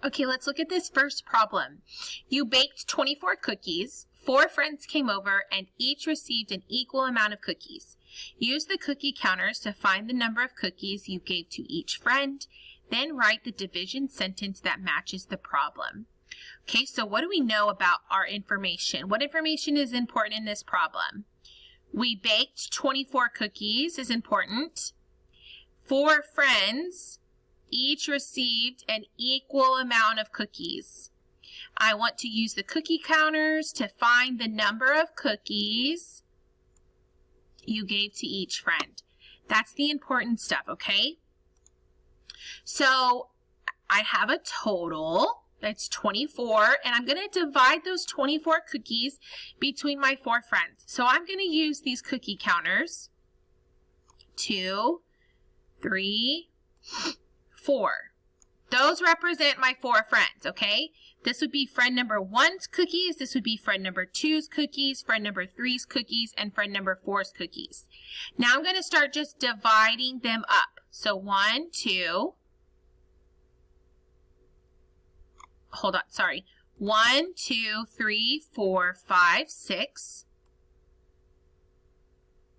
Okay, let's look at this first problem. You baked 24 cookies, 4 friends came over, and each received an equal amount of cookies. Use the cookie counters to find the number of cookies you gave to each friend, then write the division sentence that matches the problem. Okay, so what do we know about our information? What information is important in this problem? We baked 24 cookies is important. 4 friends each received an equal amount of cookies. I want to use the cookie counters to find the number of cookies you gave to each friend. That's the important stuff, okay? So I have a total that's 24, and I'm going to divide those 24 cookies between my 4 friends. So I'm going to use these cookie counters. 2, 3, 4. Those represent my 4 friends, okay? This would be friend number 1's cookies, this would be friend number 2's cookies, friend number 3's cookies, and friend number 4's cookies. Now I'm going to start just dividing them up. So 1, 2, hold on, sorry. 1, 2, 3, 4, 5, 6,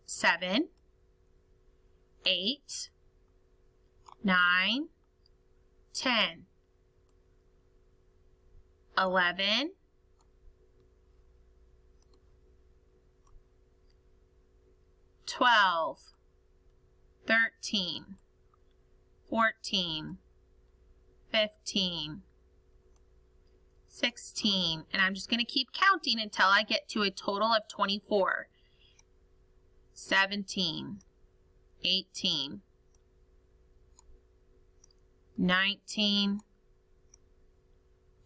7, 8, 9, 10, 11, 12, 13, 14, 15, 16, and I'm just going to keep counting until I get to a total of 24, 17, 18, 19,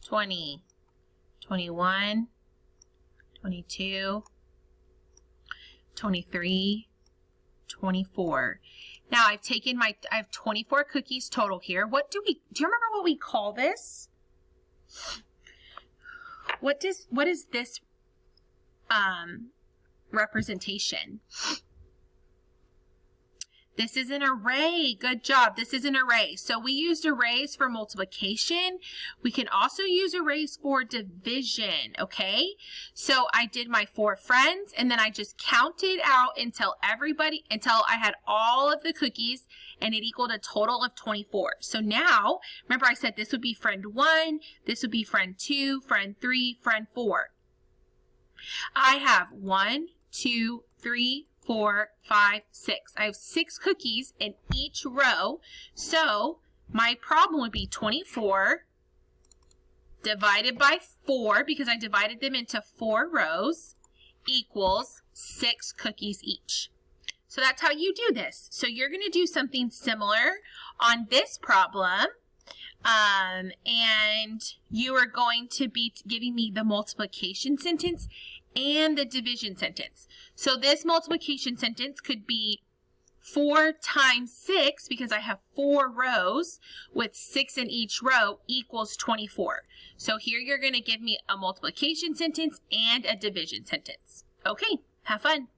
20, 21, 22, 23, 24. Now I've taken I have 24 cookies total here. Do you remember what we call this? What is this representation? This is an array. Good job. This is an array. So we used arrays for multiplication. We can also use arrays for division, okay? So I did my 4 friends, and then I just counted out until I had all of the cookies, and it equaled a total of 24. So now, remember I said this would be friend 1, this would be friend 2, friend 3, friend 4. I have 1, 2, 3, 4, 5, 6. I have 6 cookies in each row. So my problem would be 24 divided by 4, because I divided them into 4 rows, equals 6 cookies each. So that's how you do this. So you're going to do something similar on this problem. And you are going to be giving me the multiplication sentence and the division sentence. So this multiplication sentence could be 4 times 6, because I have 4 rows with 6 in each row, equals 24. So here you're going to give me a multiplication sentence and a division sentence. Okay, have fun.